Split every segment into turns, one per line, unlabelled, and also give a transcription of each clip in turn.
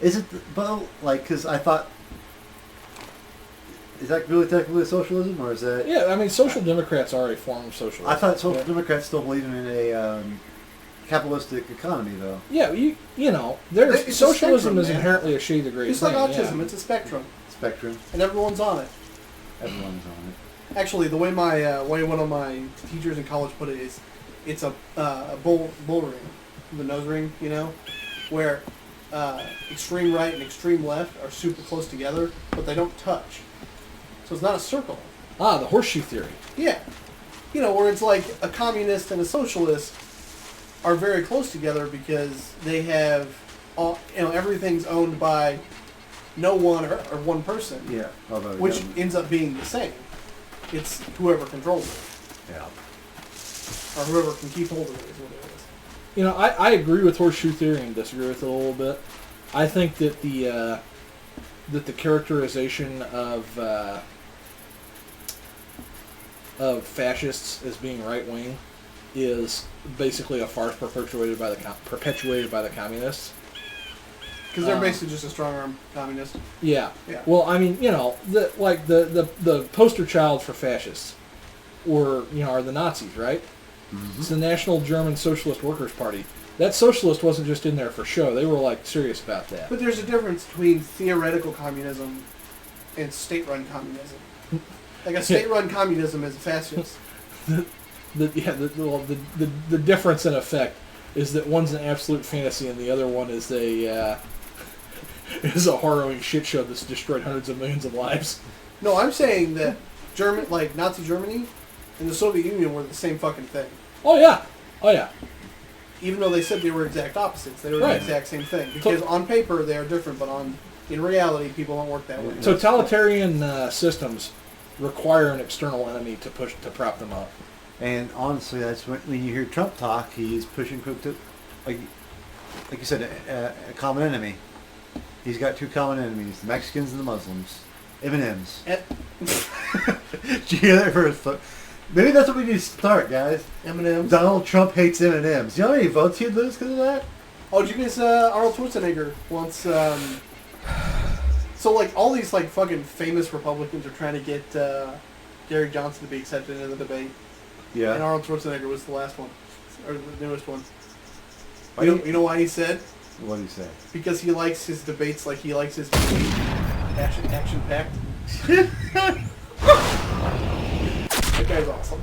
Is it, because I thought, is that really technically socialism, or is that...
Yeah, I mean, social democrats are a form of socialism.
I thought social democrats still believe in a capitalistic economy, though.
Yeah, you know, socialism is inherently a shade of gray.
It's like autism. It's a spectrum.
Spectrum.
And everyone's on it.
Everyone's on it.
Actually, the way one of my teachers in college put it is, it's a bull ring, the nose ring, you know, where extreme right and extreme left are super close together, but they don't touch. So it's not a circle.
Ah, the horseshoe theory.
Yeah. You know, where it's like a communist and a socialist are very close together because they have all, everything's owned by no one or one person.
Yeah.
Which ends up being the same. It's whoever controls it.
Yeah.
Or whoever can keep hold of it is what it is.
You know, I agree with horseshoe theory and disagree with it a little bit. I think that the characterization of fascists as being right wing is basically a farce perpetuated by the communists.
Because they're basically just a strong arm communist.
Yeah.
Yeah.
Well, I mean, you know, the poster child for fascists are the Nazis, right? Mm-hmm. It's the National German Socialist Workers' Party. That socialist wasn't just in there for show. They were, serious about that.
But there's a difference between theoretical communism and state-run communism. Like a state-run communism is a fascist.
The difference in effect is that one's an absolute fantasy and the other one is a harrowing shit show that's destroyed hundreds of millions of lives.
No, I'm saying that Nazi Germany and the Soviet Union were the same fucking thing.
Oh yeah.
Even though they said they were exact opposites, they were the exact same thing. Because on paper they are different, but in reality people don't work that way.
Totalitarian systems require an external enemy to prop them up.
And honestly, that's when you hear Trump talk, he's pushing to, like you said, a common enemy. He's got two common enemies: the Mexicans and the Muslims. M&Ms. Did you hear that first? Maybe that's what we need to start, guys.
M&Ms.
Donald Trump hates M&Ms. You know how many votes he'd lose because of that?
Oh, did you guys? Arnold Schwarzenegger once. So all these fucking famous Republicans are trying to get Gary Johnson to be accepted into the debate.
Yeah.
And Arnold Schwarzenegger was the last one, or the newest one. You know why he said?
What did he say?
Because he likes his debates like he likes his debate. Action packed. That guy's awesome.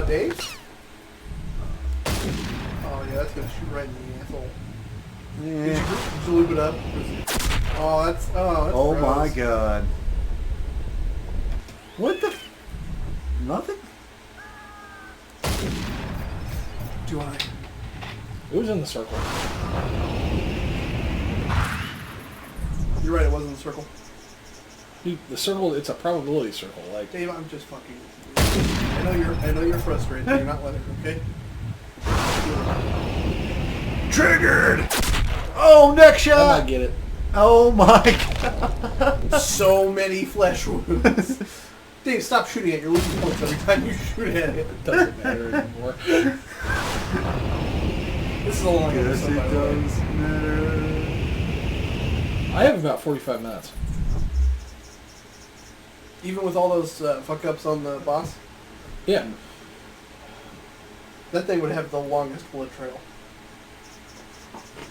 Dave? Oh yeah, that's gonna shoot right in the asshole.
Yeah.
Did you lube it up? That's
oh
gross.
My god. What the nothing?
Do I?
It was in the circle.
You're right, it was in the circle.
The circle, it's a probability circle.
Dave, I'm just fucking with you. I know you're frustrated. You're not letting it, okay?
Triggered! Oh, neck shot!
I might get it.
Oh my god.
So many flesh wounds. Dave, stop shooting at your losing points every time you shoot at it.
It doesn't matter anymore.
This is a long
Yes,
episode,
it
by the way.
does matter.
I have about 45 minutes.
Even with all those fuck-ups on the boss?
Yeah.
That thing would have the longest blood trail.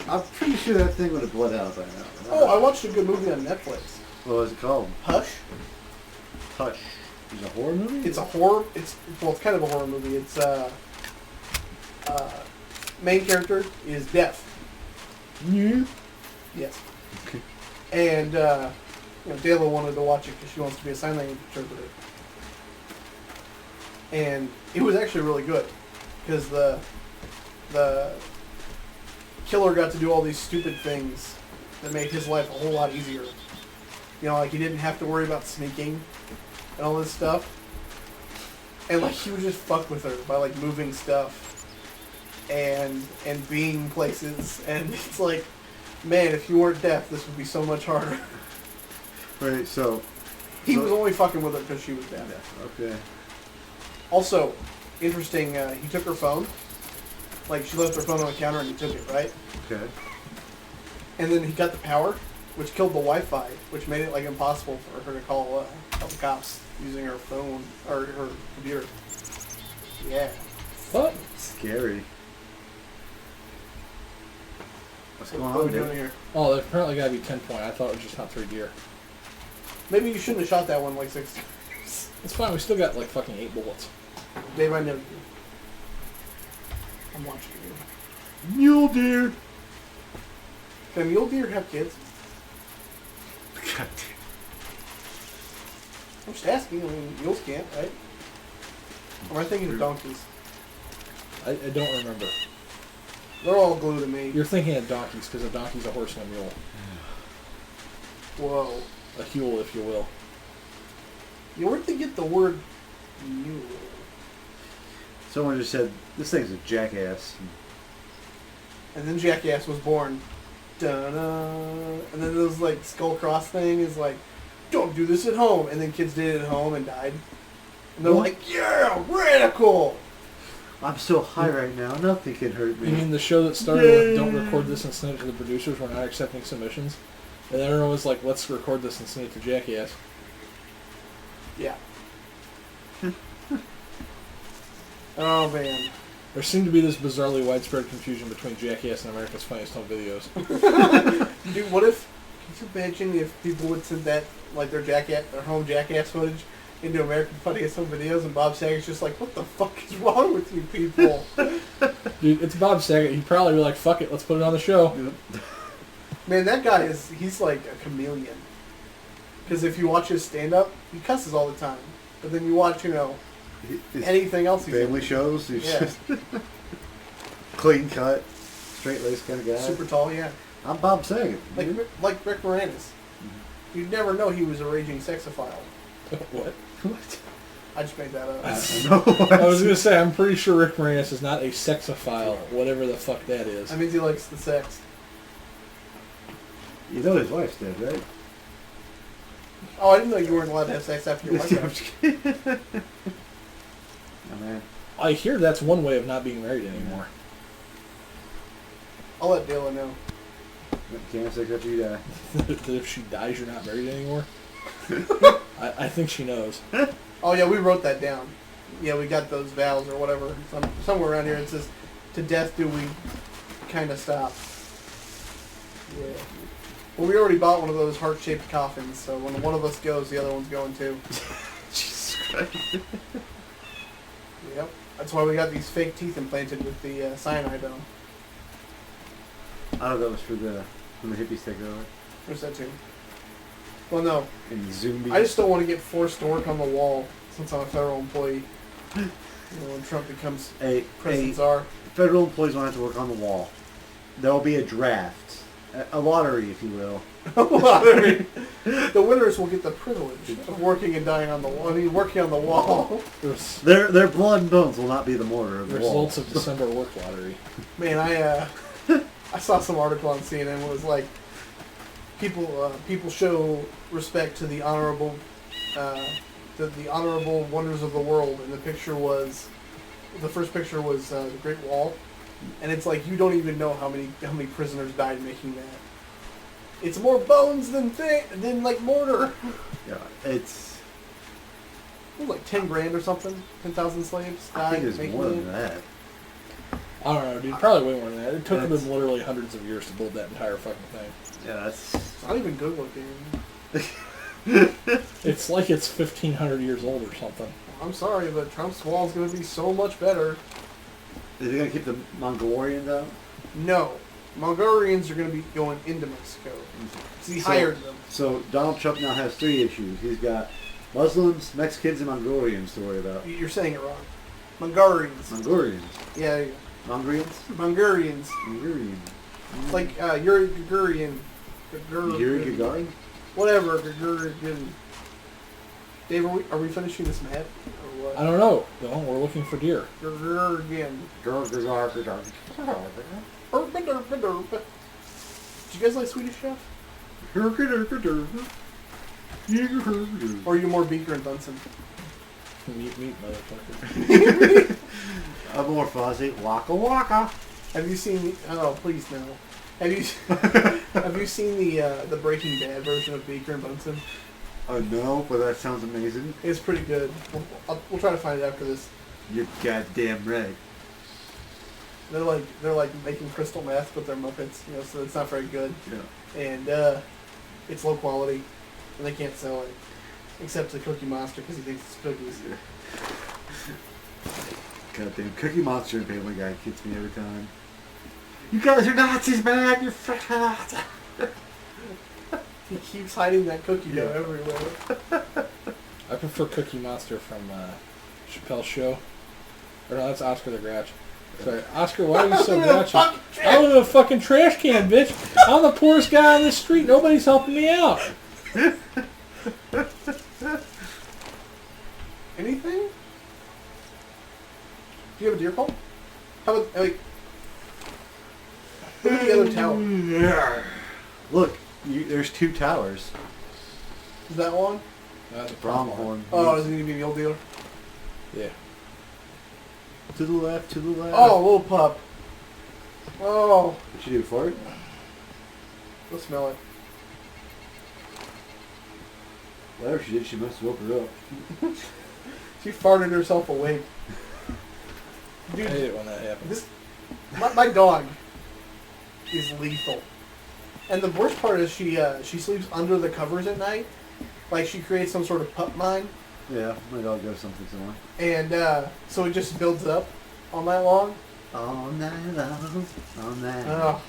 I'm pretty sure that thing would have bled out by now.
Oh, I watched a good movie on Netflix.
What was it called?
Hush.
Hush. Is it a horror movie?
It's a horror. It's kind of a horror movie. It's main character is deaf.
Yeah.
Yes. Okay. And Dayla wanted to watch it because she wants to be a sign language interpreter. And it was actually really good because the killer got to do all these stupid things that made his life a whole lot easier. He didn't have to worry about sneaking and all this stuff. And he would just fuck with her by moving stuff and being places. And it's like, man, if you weren't deaf, this would be so much harder.
Right, so...
He was only fucking with her because she was deaf.
Okay.
Also, interesting, he took her phone. She left her phone on the counter and he took it, right?
Okay.
And then he got the power, which killed the Wi-Fi, which made it like impossible for her to call the cops using her phone or her computer. Yeah.
What?
Scary. What's going
What are
on,
we doing
dude?
here?
Oh, there's apparently got to be 10 point. I thought it was just hunt 3 deer.
Maybe you shouldn't have shot that one like 6 times.
It's fine. We still got like fucking 8 bullets.
Dave, I know you. I'm watching you.
Mule deer.
Can mule deer have kids?
God
I'm just asking. I mean, mules can't, right? Or am I thinking of donkeys?
I don't remember.
They're all glue to me.
You're thinking of donkeys because a donkey's a horse and a mule.
Whoa.
A mule, if you will.
You where'd they get the word mule?
Someone just said, this thing's a jackass.
And then Jackass was born. Dun-dun. And then this like skull cross thing is like, don't do this at home. And then kids did it at home and died. And they're
What?
like, yeah, radical.
I'm so high right now, nothing can hurt
You
me.
mean the show that started with don't record this and send it to the producers, we're not accepting submissions? And everyone was like, let's record this and send it to Jackass.
Yeah. Oh man.
There seemed to be this bizarrely widespread confusion between Jackass and America's Funniest Home Videos.
Dude, what if, can you imagine if people would send that, like their home Jackass footage into American Funniest Home Videos and Bob Saget's just like, what the fuck is wrong with you people?
Dude, it's Bob Saget. He'd probably be like, fuck it, let's put it on the show.
Yep.
Man, that guy he's like a chameleon. Because if you watch his stand-up, he cusses all the time. But then you watch,
His
anything else he's
family
in.
shows, he's
Yeah.
just clean cut, straight laced kind of guy.
Super tall, yeah.
I'm Bob Saget.
Like Rick Moranis.
Mm-hmm.
You'd never know he was a raging sexophile.
What?
What?
I just made that up.
I don't know.
I was going to say, I'm pretty sure Rick Moranis is not a sexophile, whatever the fuck that is.
That means he likes the sex.
You know his wife's dead, right?
Oh, I didn't know you weren't allowed to have sex after your wife
I'm
died.
just kidding. Oh, man.
I hear that's one way of not being married anymore.
I'll let Dayla know.
Can't have sex after you die.
That if she dies, you're not married anymore? I think she knows.
Oh yeah, we wrote that down. Yeah, we got those vows or whatever. Somewhere around here it says, to death do we kind of stop. Yeah. Well, we already bought one of those heart-shaped coffins, so when one of us goes, the other one's going too.
Jesus Christ.
Yep. That's why we got these fake teeth implanted with the cyanide on them.
I thought that was for when the hippies take over.
Where's that too? Well, no.
And zombies.
I just don't want to get forced to work on the wall since I'm a federal employee. When Trump becomes president czar.
Federal employees won't have to work on the wall. There will be a draft. A lottery, if you will.
Lottery. The winners will get the privilege of working and dying on the wall. I mean, working on the wall.
Their blood and bones will not be the mortar of the wall.
Results of December work lottery.
Man, I saw some article on CNN. It was like people show respect to the honorable the honorable wonders of the world, and the first picture was the Great Wall, and it's like you don't even know how many prisoners died making that. It's more bones than like mortar.
Yeah, it's.
It was like 10 grand or something. 10,000 slaves
I
died
think it's
making
more
it.
than that.
I don't know, dude. Probably way more than that. It took
That's-
them literally hundreds of years to build that entire fucking thing.
Yeah, that's.
It's not even good looking.
It's like it's 1,500 years old or something.
I'm sorry, but Trump's wall is going to be so much better.
Is it gonna keep the Mongolians out?
No. Mongolians are going to be going into Mexico. 'Cause he hired them.
So Donald Trump now has 3 issues. He's got Muslims, Mexicans, and Mongolians to worry about.
You're saying it wrong. Mongolians.
Mongolians.
Yeah,
Mongolians?
Mongolians.
Mongolians.
It's like Yuri Gagarin.
Yuri Gagarin?
Whatever, Gagarin. Dave, are we finishing this map? Or what?
I don't know. No, we're looking for deer.
Gagarin.
Gagarin.
Did you guys like Swedish Chef? Or are you more Beaker and Bunsen?
Meat, motherfucker.
I'm more fuzzy. Waka waka.
Have you seen? Oh, please no. Have you? Have you seen the Breaking Bad version of Baker and Bunsen?
Oh no, but that sounds amazing.
It's pretty good. We'll try to find it after this.
You're goddamn right.
They're like making crystal meth with their Muppets, so it's not very good.
Yeah.
And it's low quality, and they can't sell it. Except to Cookie Monster because he thinks it's cookies.
Goddamn Cookie Monster and Family Guy gets me every time. You guys are Nazis, man! You're freaking Nazis!
He keeps hiding that cookie dough everywhere.
I prefer Cookie Monster from Chappelle's Show. Or no, that's Oscar the Grouch. Sorry, Oscar, why are you so grouchy? I live in a fucking trash can, bitch. I'm the poorest guy on the street. Nobody's helping me out.
Anything? Do you have a deer call? How about, look at the other tower.
Look, there's 2 towers.
Is that one?
That's a
Pronghorn.
Oh, is it going to be the old dealer?
Yeah.
To the left, to the left.
Oh, little pup. Oh.
What you do for it?
Go smell it.
Whatever she did, she must have woke her up.
She farted herself awake.
I
Dude,
hate it when that happens.
my dog is lethal. And the worst part is she sleeps under the covers at night. Like she creates some sort of pup mine.
Yeah, my dog does something similar.
And so it just builds up all night long.
All night long, all night.
Ugh.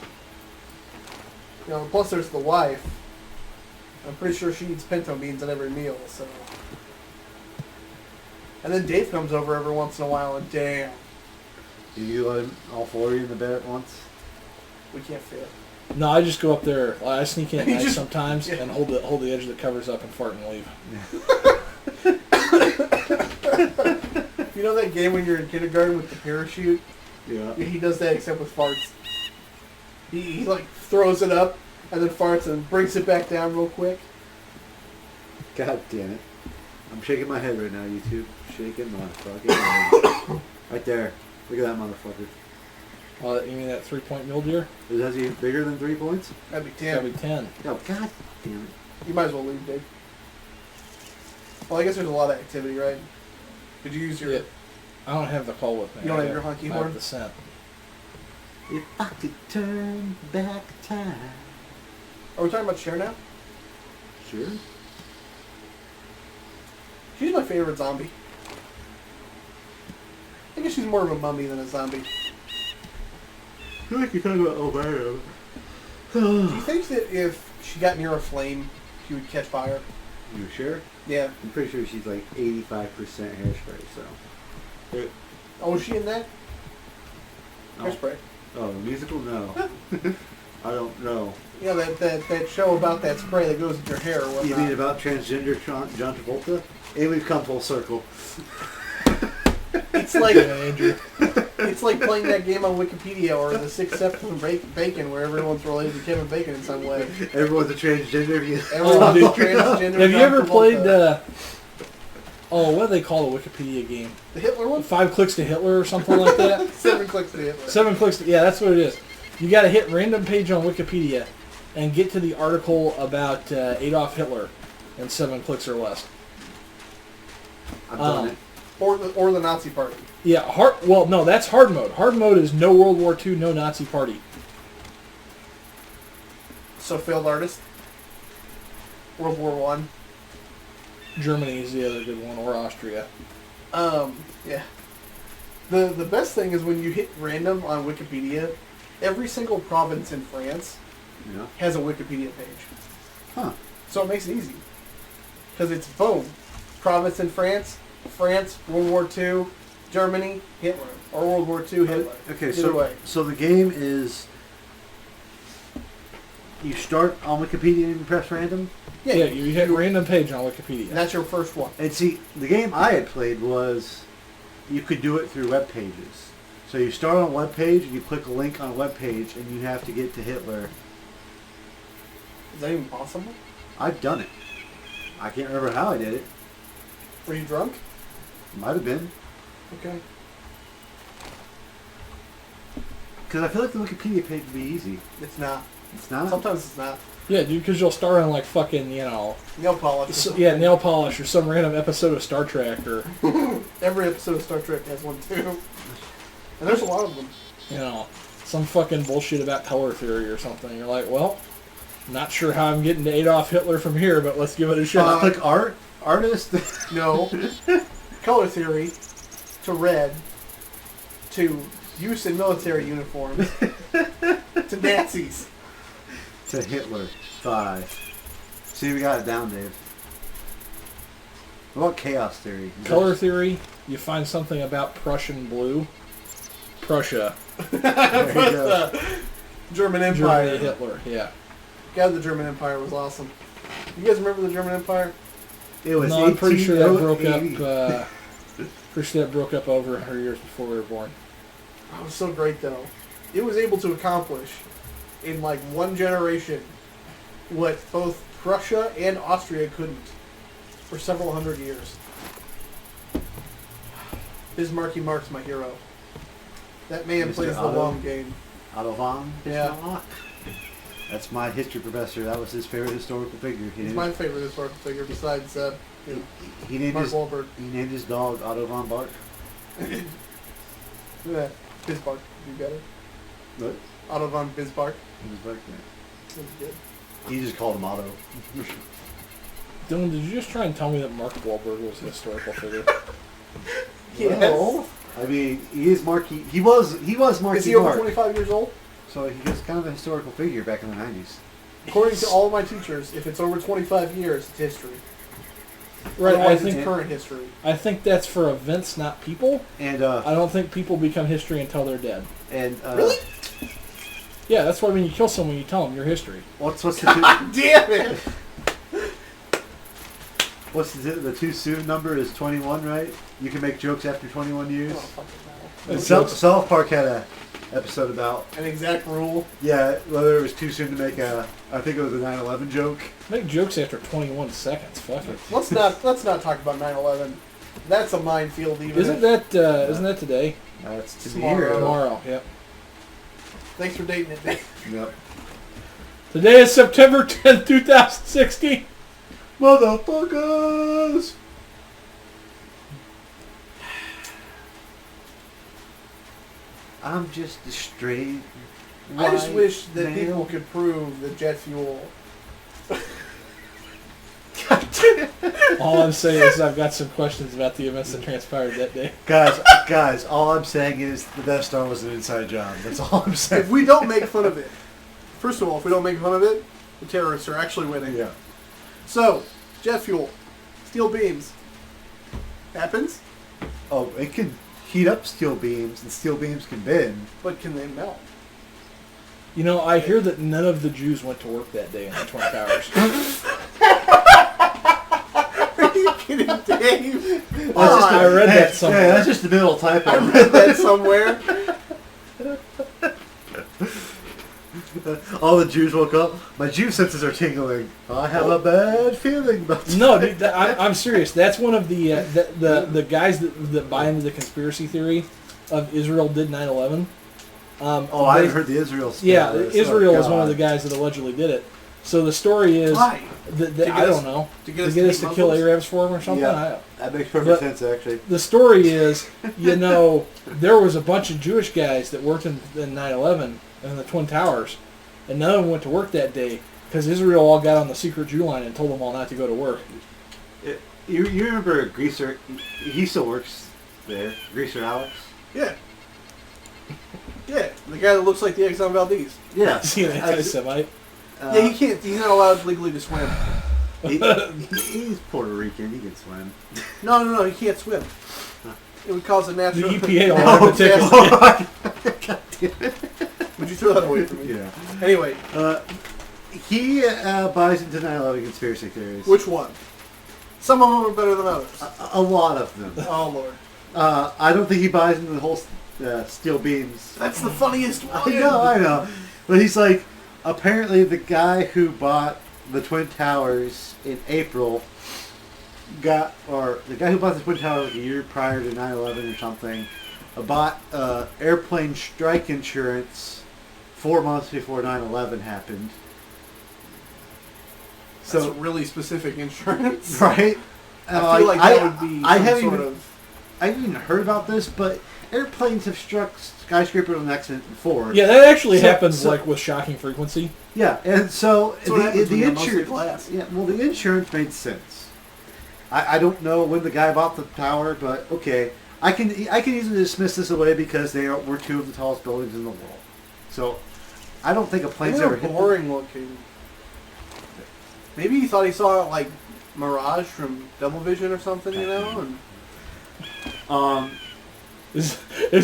Plus there's the wife. I'm pretty sure she eats pinto beans at every meal, so. And then Dave comes over every once in a while, and damn,
Do you let all 4 of you in the bed at once?
we can't fit.
No, I just go up there. I sneak in at
You
night
just-
sometimes
yeah.
and hold the edge of the covers up and fart and leave.
You know that game when you're in kindergarten with the parachute?
Yeah.
He does that except with farts. He like throws it up and then farts and brings it back down real quick.
God damn it. I'm shaking my head right now, YouTube. Shaking my fucking head. Right there. Look at that motherfucker.
You mean that 3-point mule deer?
Is that bigger than 3 points?
That'd be
That'd
10.
be 10.
No, god damn it.
You might as well leave, Dave. Well, I guess there's a lot of activity, right? Did you use your...
Yeah. I don't have the call with me.
You don't
I
have your
got
honky horn?
5%.
If I could turn back time.
Are we talking about Cher now?
Sure.
She's my favorite zombie. I guess she's more of a mummy than a zombie.
I feel like you're talking about Obama.
Do you think that if she got near a flame, she would catch fire?
You sure?
Yeah.
I'm pretty sure she's like 85% hairspray, so.
Oh, was she in that?
Oh.
Hairspray.
Oh, the musical? No. I don't know.
Yeah, that show about that spray that goes in your hair or whatnot.
You mean about transgender John Travolta? And we've come full circle.
It's like
Yeah, Andrew.
it's like playing that game on Wikipedia or the 6 Steps from Bacon, where everyone's related to Kevin Bacon in some way.
Everyone's a transgender.
Everyone's
dude.
transgender.
Have you
John
ever
Travolta.
played what do they call a Wikipedia game?
the Hitler one?
5 clicks to Hitler or something like that?
7 clicks to Hitler.
7 clicks to, yeah, that's what it is. You got to hit random page on Wikipedia and get to the article about Adolf Hitler in 7 clicks or less.
I've done it.
Or the Nazi Party.
Yeah, well, no, that's hard mode. Hard mode is no World War II, no Nazi Party.
So failed artist. World War One.
Germany is the other good one, or Austria.
Yeah. The best thing is when you hit random on Wikipedia, every single province in France
Yeah.
has a Wikipedia page.
Huh.
So it makes it easy. Because it's boom. Province in France, World War II, Germany, Hitler. Or World War II, Hitler.
Okay,
Either way.
so the game is you start on Wikipedia and press random.
Yeah, you hit random page on Wikipedia.
And that's your first one.
And see, the game I had played was you could do it through web pages. So you start on a web page and you click a link on a web page and you have to get to Hitler.
Is that even possible?
I've done it. I can't remember how I did it.
Were you drunk?
Might have been.
Okay.
Because I feel like the Wikipedia page would be easy.
It's not.
It's not.
Sometimes it's not.
Yeah, dude, because you'll star in like fucking,
Nail polish.
nail polish or some random episode of Star Trek or,
Every episode of Star Trek has one too. And there's a lot of them.
some fucking bullshit about color theory or something. You're like, well, not sure how I'm getting to Adolf Hitler from here, but let's give it a shot.
Click artist.
No. Color theory to red to use in military uniforms to Nazis.
To Hitler. 5. See, we got it down, Dave. What about chaos theory?
Color theory, you find something about Prussian blue. Prussia.
There you go.
German Empire.
Germany, Hitler, yeah.
God, the German Empire was awesome. You guys remember the German Empire?
It was
No, I'm pretty sure that broke
1880.
up. Pretty sure that broke up over 100 years before we were born.
Oh, it was so great, though. It was able to accomplish, in like one generation, what both Prussia and Austria couldn't for several hundred years. Bismarcky Mark's my hero. That man
Mr.
plays the
Otto.
long game.
Otto von
Yeah.
Bismarck. That's my history professor. That was his favorite historical figure.
He's my favorite historical figure besides
He named
Mark
his
Wahlberg.
he named his dog Otto von Bark.
Yeah, Bismarck would be better.
What?
Otto von Bismarck.
He was like that.
That was good.
He just called him Otto.
Dylan, did you just try and tell me that Mark Wahlberg was a historical figure?
Yes.
Well, I mean, he is Marky. He was Marky
Is he over
Mark.
25 years old?
So he was kind of a historical figure back in the 90s.
According to all of my teachers, if it's over 25 years, it's history.
Right,
Otherwise, it's current history.
I think that's for events, not people.
And
I don't think people become history until they're dead.
really?
Yeah, that's why when you kill someone, you tell them your history.
What's the
God damn it!
what's the too soon number is 21, right? You can make jokes after 21 years.
Oh, fucking hell.
South Park had a episode about
An exact rule.
whether it was too soon to make I think it was a 9/11 joke.
Make jokes after 21 seconds. Fuck it.
Let's not talk about 9/11. That's a minefield, even.
Isn't that today?
It's to be
Tomorrow.
here.
Tomorrow. Yep.
Thanks for dating it, Dave.
Yep.
Today is September 10th, 2016.
Motherfuckers! I'm just a straight.
I just
white
wish that
male.
people could prove that jet fuel.
All I'm saying is I've got some questions about the events that transpired that day.
Guys, all I'm saying is the Death Star was an inside job. That's all I'm saying.
If we don't make fun of it, first of all, if we don't make fun of it, the terrorists are actually winning.
Yeah.
So, jet fuel, steel beams, happens,
Oh, it can heat up steel beams, and steel beams can bend.
but can they melt?
You know, I hear that none of the Jews went to work that day in the Twin Towers.
Are you kidding, Dave?
I read that somewhere.
Yeah, that's just the middle typo.
I read that somewhere.
All the Jews woke up. My Jew senses are tingling. I have a bad feeling about
No, dude, I'm serious. That's one of the guys that buy into the conspiracy theory of Israel did 9/11.
I haven't heard the Israel story.
Yeah, Israel is
God.
one of the guys that allegedly did it. So the story is
Why?
that
To
I
get us-
don't know
to
to
get us
get
to
us to
hate
kill
Muslims?
Arabs for him or something.
Yeah, that makes perfect
But-
sense, actually.
The story is, there was a bunch of Jewish guys that worked in 9/11 in the Twin Towers, and none of them went to work that day because Israel all got on the secret Jew line and told them all not to go to work.
You remember Greaser? He still works there. Greaser Alex?
Yeah. Yeah, the guy that looks like the Exxon Valdez.
Yeah.
Is he an anti-Semite?
Yeah, he can't. He's not allowed legally to swim.
He's Puerto Rican. He can swim.
No, he can't swim. It would cause a
The
natural.
EPA will have a ticket.
God damn it.
Would you throw that away from me?
Yeah.
Anyway,
He buys into 9/11 conspiracy theories.
which one? Some of them are better than others.
A lot of them.
Oh Lord,
I don't think he buys into the whole steel beams.
that's the funniest one.
I know. But he's like, apparently the guy who bought the Twin Towers in April the guy who bought the Twin Towers like a year prior to 9/11 or something, bought airplane strike insurance 4 months before 9/11 happened.
That's
So
really specific insurance.
right,
I feel like that would be
I
some
haven't
sort
even,
of...
I haven't even heard about this, but airplanes have struck skyscrapers on accident before.
Yeah, that actually
So-
happens
so-
like with shocking frequency.
Yeah, and so
That's what happens
the
when you have mostly
insurance.
glass.
Yeah, well, the insurance made sense. I don't know when the guy bought the tower, but okay, I can easily dismiss this away because were two of the tallest buildings in the world. So I don't think a plane's
They're
ever hit.
boring looking. Maybe he thought he saw like Mirage from Double Vision or something, you know? And
Is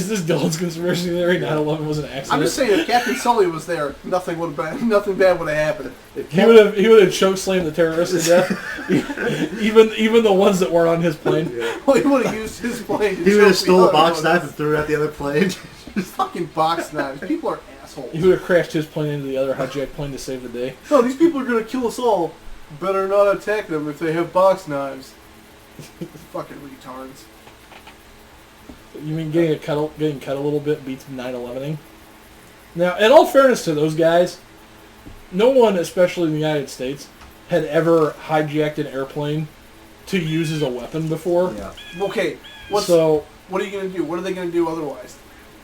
this Dylan's conspiracy theory? 9/11 was an accident.
I'm just saying, if Captain Sully was there, nothing bad would have happened.
He would have choke slammed the terrorists to death. even the ones that weren't on his plane.
Yeah.
Well, he would have used his plane. To
He would
choke
have
the
stole a
other
box
ones.
knife and threw it at the other plane.
Fucking box knives. People are assholes.
He would have crashed his plane into the other hijacked plane to save the day.
No, these people are gonna kill us all. Better not attack them if they have box knives. Fucking retards.
You mean getting cut a little bit beats 9/11ing? Now, in all fairness to those guys, no one, especially in the United States, had ever hijacked an airplane to use as a weapon before.
Yeah.
Okay, what are you gonna do? What are they gonna do otherwise?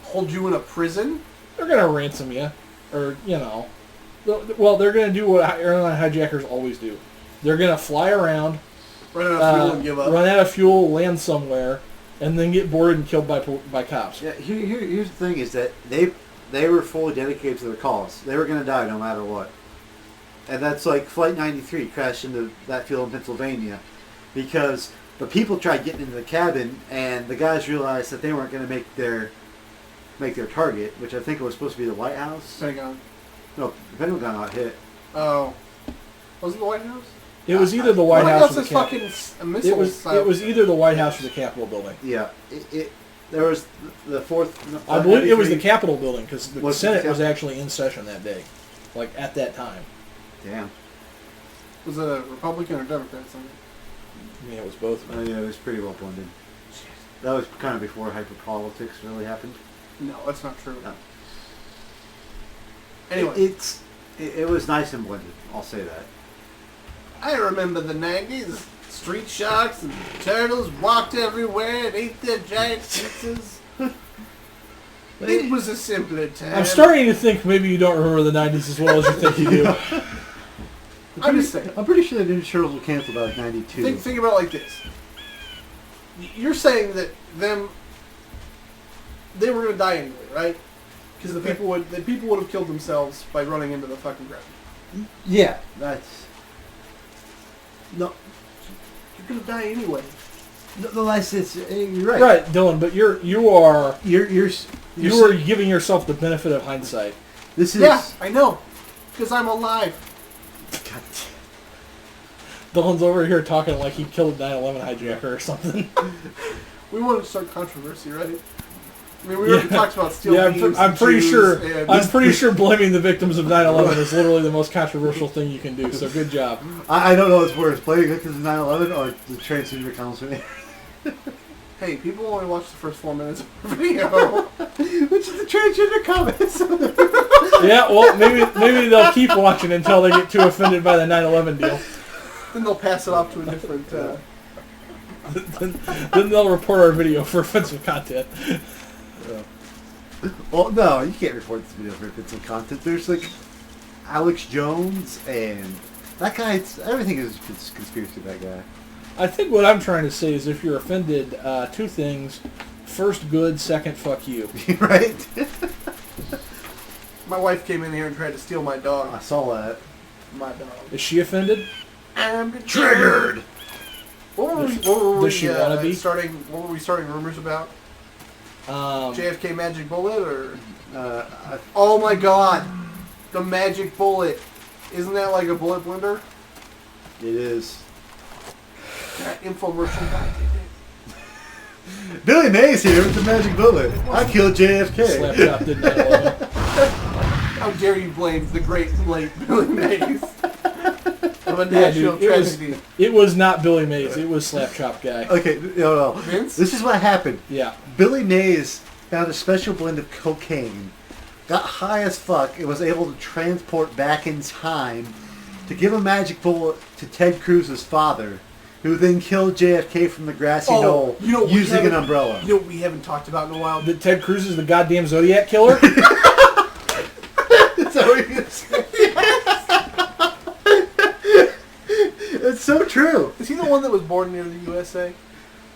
Hold you in a prison?
They're gonna ransom you, or well, they're gonna do what airline hijackers always do. They're gonna fly around,
Run out of fuel and give up?
run out of fuel, land somewhere, and then get boarded and killed by cops.
Yeah. Here's the thing: is that they were fully dedicated to their cause. They were going to die no matter what. And that's like Flight 93 crashed into that field in Pennsylvania because the people tried getting into the cabin, and the guys realized that they weren't going to make their target, which I think was supposed to be the White House.
Pentagon.
No, the Pentagon got hit.
Oh. Was it the White House?
It was either the White
What
House
else
or
is
the Cap-
fucking a missile?
It was either the White House or the Capitol building.
Yeah. There was the fourth.
I believe it was the Capitol building because the
Was it
Senate
the
was
Cap-
actually in session that day, like at that time.
Damn.
Was it a Republican or Democrat? Something?
I mean, it was both.
Oh yeah, it was pretty well blended. That was kind of before hyperpolitics really happened.
No, that's not true.
No.
Anyway,
It was nice and blended. I'll say that.
I remember the 90s. Street sharks and turtles walked everywhere and ate their giant pizzas. It was a simpler time.
I'm starting to think maybe you don't remember the 90s as well as you think you do.
I'm just saying.
I'm pretty sure the Ninja Turtles were canceled by like '92.
Think about it like this. You're saying that they were going to die anyway, right? Because the people would have killed themselves by running into the fucking ground.
Yeah, that's no.
You're going to die anyway.
Unless it's you're right.
Right, Dylan, but you are
You're
giving yourself the benefit of hindsight.
This is
Yeah, I know. Because I'm alive.
God,
Dylan's over here talking like he killed a 9/11 hijacker or something.
We wanted to start controversy, right? I mean, we already talked about steel
Yeah,
beams.
I'm
and
pretty
Jews
sure.
and-
I'm pretty sure blaming the victims of 9/11 is literally the most controversial thing you can do. So good job.
I don't know what's worse, playing victims of 9/11 or the transgender council.
Hey, people only watch the first 4 minutes of the video.
Which is the transgender comments.
Yeah, well, maybe they'll keep watching until they get too offended by the 9/11 deal.
Then they'll pass it off to a different...
Then they'll report our video for offensive content.
Well, no, you can't report this video for offensive content. There's like Alex Jones and that guy. Everything is conspiracy. That guy.
I think what I'm trying to say is if you're offended, two things. First, good. Second, fuck you.
Right?
My wife came in here and tried to steal my
I
dog.
saw that.
My dog.
Is she offended?
I'm
Triggered.
What were we
Does she wanna be?
What were we starting rumors about? JFK magic bullet or? Oh my god, the magic bullet! Isn't that like a bullet blender?
It is.
That infomercial guy
Billy Mays here with the magic bullet. I killed JFK.
Slapshot did 9/11.
How dare you blame the great late Billy Mays of a
Yeah,
national
dude,
tragedy?
it was not Billy Mays. It was Slapchop Guy.
Okay, no.
Vince?
This is what happened.
Yeah.
Billy Mays found a special blend of cocaine got high as fuck, and was able to transport back in time to give a magic bullet to Ted Cruz's father, who then killed JFK from the grassy knoll using an umbrella.
You know what we haven't talked about in a while?
That Ted Cruz is the goddamn Zodiac killer?
Is that what you said? It's so true.
Is he the one that was born near the USA?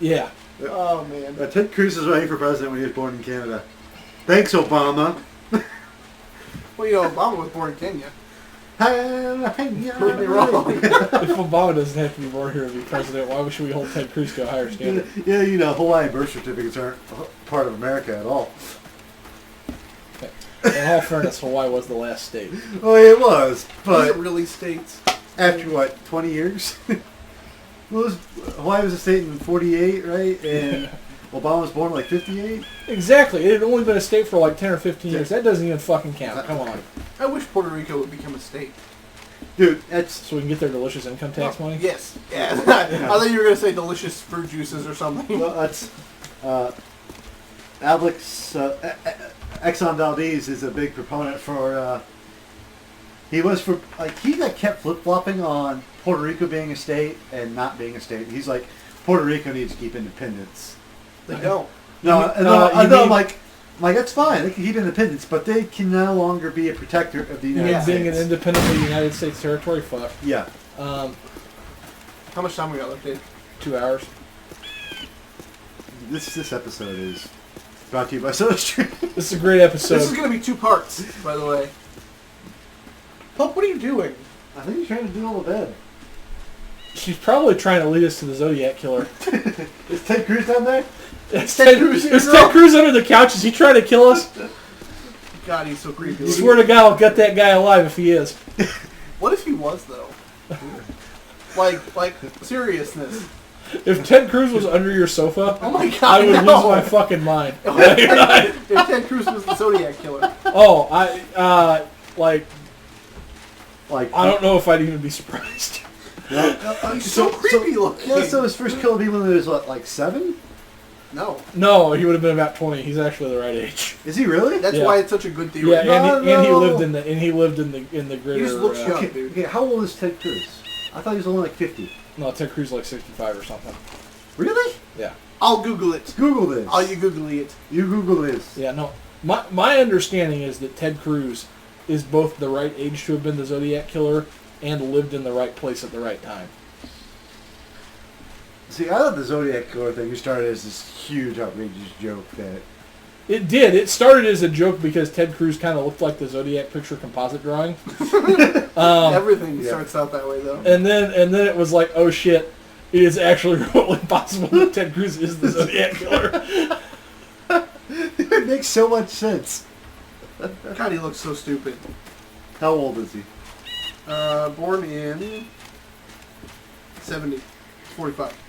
Yeah.
Oh, man.
Ted Cruz was running for president when he was born in Canada. Thanks, Obama.
Well, you know, Obama was born in Kenya.
Prove
me wrong.
If Obama doesn't have to be born here to be president, why should we hold Ted Cruz to a higher standard?
Yeah, you know, Hawaiian birth certificates aren't part of America at all.
In all fairness, Hawaii was the last state.
Oh, it was,
Is
but
it really states?
after what, 20 years? Hawaii was a state in 48, right? And Obama was born in like 58?
Exactly. It had only been a state for like 10 or 15 years. That doesn't even fucking count. Come on.
I wish Puerto Rico would become a state.
Dude, that's...
So we can get their delicious income tax money?
Yes. Yeah. I thought you were going to say delicious fruit juices or something.
Well, that's... Exxon Valdez is a big proponent for... he was for... Like, he got kept flip-flopping on Puerto Rico being a state and not being a state. He's like, Puerto Rico needs to keep independence.
They don't.
I'm like, that's fine. They can keep independence, but they can no longer be a protector of the United States.
Being an independently United States territory? Fuck.
Yeah.
How much time we got left, Dave?
2 hours.
This episode is brought to you by SodaStream.
This is a great episode.
This is going to be 2 parts, by the way. Pup, what are you doing?
I think he's trying to do all the bed.
She's probably trying to lead us to the Zodiac killer.
Is Ted Cruz down there?
Is Ted Cruz under the couch? Is he trying to kill us?
God, he's so creepy.
I swear to God, I'll gut that guy alive if he is.
What if he was, though? like seriousness.
If Ted Cruz was under your sofa,
Oh my God,
I would
no.
lose my fucking mind.
If Ted Cruz was the Zodiac killer.
Oh, I don't know if I'd even be surprised.
He's so creepy looking.
Yeah, so his first kill of people when he was, what, like 7?
No.
No, he would have been about 20. He's actually the right age.
Is he really?
That's
Yeah.
why it's such a good theory.
Yeah, and he
No.
lived in the greater.
He just looks young,
Okay,
dude.
okay, how old is Ted Cruz? I thought he was only like 50.
No, Ted Cruz is like 65 or something.
Really?
Yeah.
I'll Google it.
Google this.
I'll you Google it.
You Google this.
Yeah, no. My understanding is that Ted Cruz is both the right age to have been the Zodiac killer and lived in the right place at the right time.
See, I thought the Zodiac killer thing started as this huge, outrageous joke that...
It did. It started as a joke because Ted Cruz kind of looked like the Zodiac picture composite drawing.
Everything
yeah.
starts out that way, though.
And then it was like, oh shit, it is actually remotely possible that Ted Cruz is the Zodiac killer.
It makes so much sense.
God, he looks so stupid.
How old is he?
Born in 70. 45.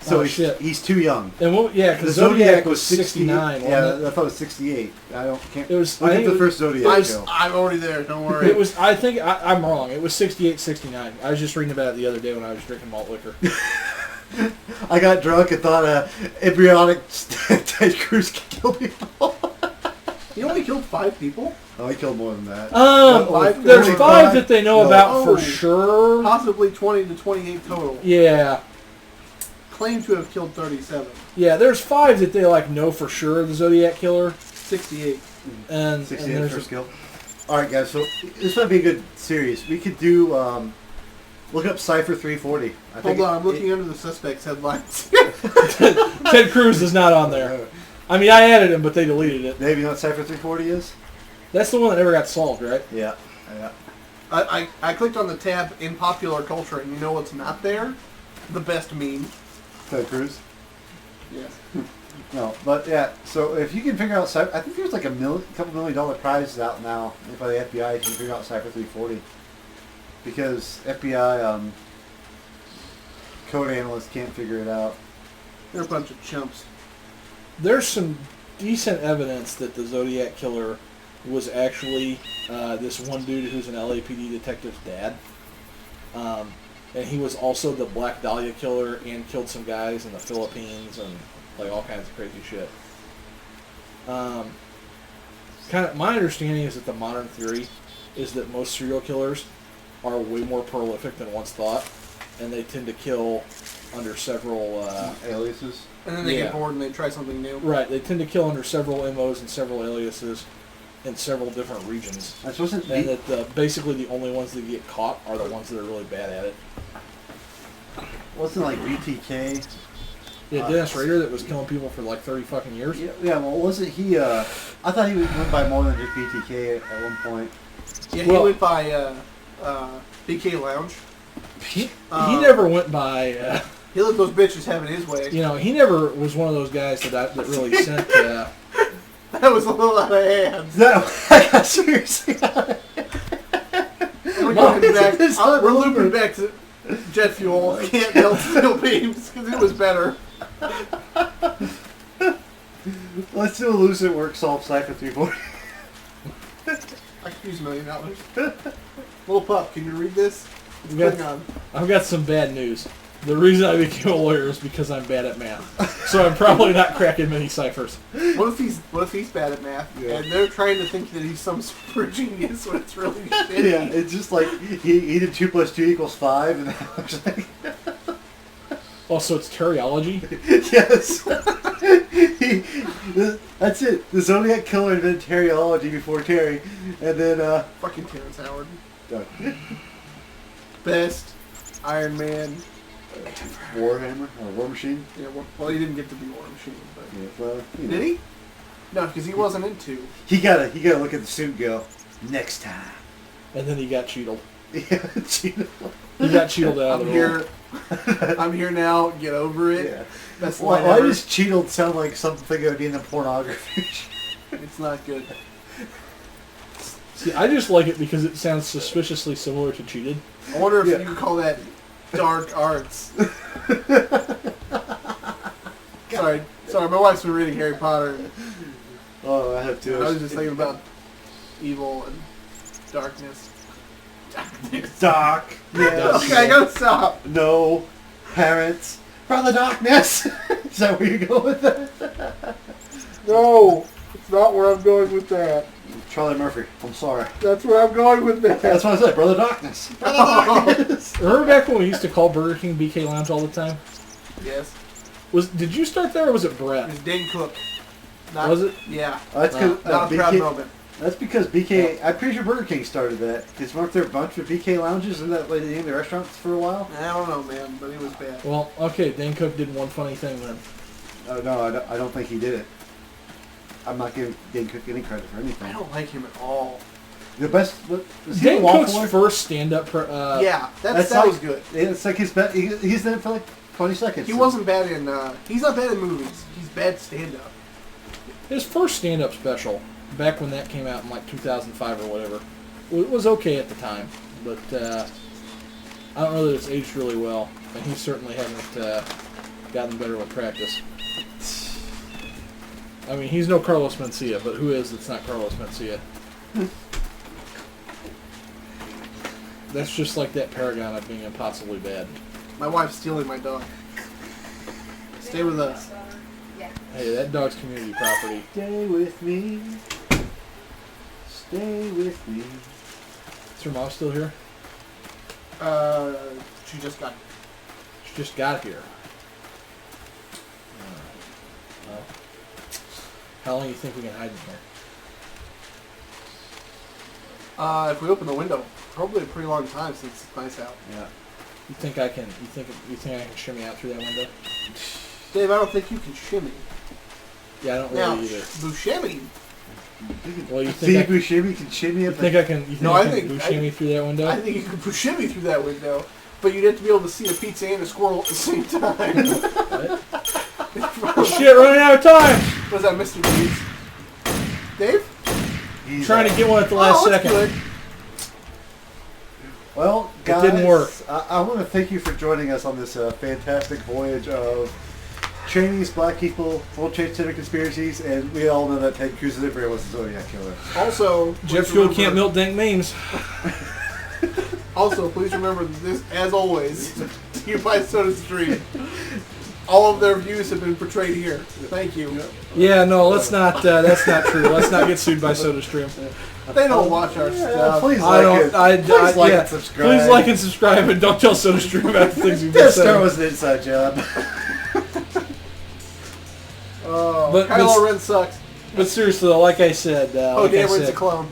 So
Oh,
he's, he's too young.
And what, yeah,
The
because
Zodiac was
69,
Yeah,
wasn't it?
I thought it was 68. Can't.
It was-
Look
I
at
think
the
it
first Zodiac show.
I'm already there, don't worry.
It was. I think I'm wrong. It was 68, 69. I was just reading about it the other day when I was drinking malt liquor.
I got drunk and thought embryonic Ted Cruz could kill people.
He only killed 5 people?
Oh, he killed more than that.
There's
Only
5 that they know
No.
about for
Oh.
sure.
Possibly 20 to 28 total.
Yeah,
Claimed to have killed 37.
yeah. There's 5 that they know for sure. The Zodiac killer,
68.
and
68
there's
first kill. All right, guys. So this might be a good series. We could do look up Cypher 340.
Hold on, I'm looking under the suspects headlines.
Ted Cruz is not on there. I mean, I added him, but they deleted it.
Maybe you know what Cypher 340 is?
That's the one that never got solved, right?
Yeah.
I clicked on the tab in popular culture, and you know what's not there? The best meme.
Ted Cruz.
Yes.
No, but yeah. So if you can figure out Cypher, I think there's like a couple $1 million prizes out now by the FBI if you can figure out Cypher 340, because FBI code analysts can't figure it out.
They're a bunch of chumps.
There's some decent evidence that the Zodiac killer was actually this one dude who's an LAPD detective's dad. And he was also the Black Dahlia killer and killed some guys in the Philippines and all kinds of crazy shit. My understanding is that the modern theory is that most serial killers are way more prolific than once thought, and they tend to kill under several
aliases.
And then they get bored and they try something new.
Right, they tend to kill under several MOs and several aliases in several different regions.
That's wasn't
and that basically the only ones that get caught are the ones that are really bad at it.
Wasn't like BTK.
Yeah, Dennis Rader that was killing people for like 30 fucking years.
Yeah, well, wasn't he? I thought he went by more than just BTK at one point.
Yeah, he went by BK Lounge.
He never went by.
He let those bitches having his way.
You know, he never was one of those guys that really sent.
That was a little out of hand.
I got seriously.
We're looping back to jet fuel. Can't melt steel beams because it was better.
Let's do a Lucid Work Solve Cycle 340.
I could use $1 million. Little pup, can you read this? It's Klingon.
I've got some bad news. The reason I became a lawyer is because I'm bad at math. So I'm probably not cracking many ciphers.
What if he's bad at math and they're trying to think that he's some super genius when it's really shitty?
Yeah, it's just like he did 2 + 2 = 5, and that was like.
Oh, so it's teriology?
Yes. That's it. The Zodiac Killer invented teriology before Terry, and then
fucking Terrence Howard.
Done.
Best Iron Man.
Warhammer or War Machine.
Yeah, well, he didn't get to be War Machine, but
Yeah, well,
did he? No, because he wasn't into.
He gotta look at the suit and go, next time.
And then he got cheated.
Yeah, cheated.
He got cheated out of the role.
I'm here now. Get over it.
Yeah.
Best
Why
line ever.
does cheated sound like something that would be in the pornography?
It's not good.
See, I just like it because it sounds suspiciously similar to cheated.
I wonder if you could call that dark arts. Sorry, my wife's been reading Harry Potter.
Oh, I have to.
I was just thinking about evil and darkness.
Dark. Yes.
Okay, I gotta stop.
No. Parents. From the darkness. Is that where you go with that?
No, it's not where I'm going with that.
Charlie Murphy. I'm sorry.
That's where I'm going with that.
That's what I said. Brother Darkness. Brother Darkness.
Remember back when we used to call Burger King BK Lounge all the time?
Yes.
Did you start there or was it Brett?
It was Dane Cook.
Was it?
Yeah.
That's because
not a proud moment.
That's because BK. I'm pretty sure Burger King started that. Because weren't there a bunch of BK lounges and that like the name of the restaurants for a while?
I don't know, man, but it was bad.
Well, okay, Dane Cook did one funny thing then.
No, I don't think he did it. I'm not giving Dane Cook any credit for anything.
I don't like him at all.
The best. Was he
Dane
the
Cook's
Waffler?
first stand-up.
Yeah, that
like,
was good.
It's like his best. He's in it for like 20 seconds.
He wasn't bad in. He's not bad in movies. He's bad stand-up.
His first stand-up special, back when that came out in like 2005 or whatever, it was okay at the time, but I don't know that it's aged really well, and he certainly hasn't gotten better with practice. I mean, he's no Carlos Mencia, but who is that's not Carlos Mencia? That's just like that paragon of being impossibly bad.
My wife's stealing my dog. Stay with us.
Hey, that dog's community property.
Stay with me. Stay with me.
Is her mom still here?
She just got.
She just got here. Well, how long do you think we can hide in here?
If we open the window, probably a pretty long time since it's nice out.
Yeah.
You think I can? You think I can shimmy out through that window?
Dave, I don't think you can shimmy.
Yeah, I don't
Now,
really either.
Buscemi.
Well, you
Steve
think
Buscemi can shimmy
you
up.
think I can? You think
No,
I
I
can
think-
shimmy through that window?
I think you can Buscemi through that window, but you'd have to be able to see a pizza and a squirrel at the same time.
Shit, running out of time.
Was that Mr. Deeds? Dave?
He's,
Trying to get one at the last
that's
second.
good.
Well, guys,
didn't work.
I want to thank you for joining us on this fantastic voyage of Chinese, black people, World Trade Center conspiracies, and we all know that Ted Cruz is everywhere was the Zodiac Killer.
Also,
Jet
please
fuel
remember-
can't melt dank memes.
Also, please remember that this, as always, to you by Soda Street. all of their views have been portrayed here. Thank you.
Yeah, no, let's not. That's not true. Let's not get sued by SodaStream.
They don't watch our stuff.
Please
I
like
don't.
it. Please like
yeah.
and subscribe.
Please like and subscribe, and don't tell SodaStream about the things we've been
Death Star
saying.
was an inside job.
Oh,
But-
Kylo Ren sucks.
But seriously, though, like I said,
Oh,
like I
Dameron's a
said,
clone.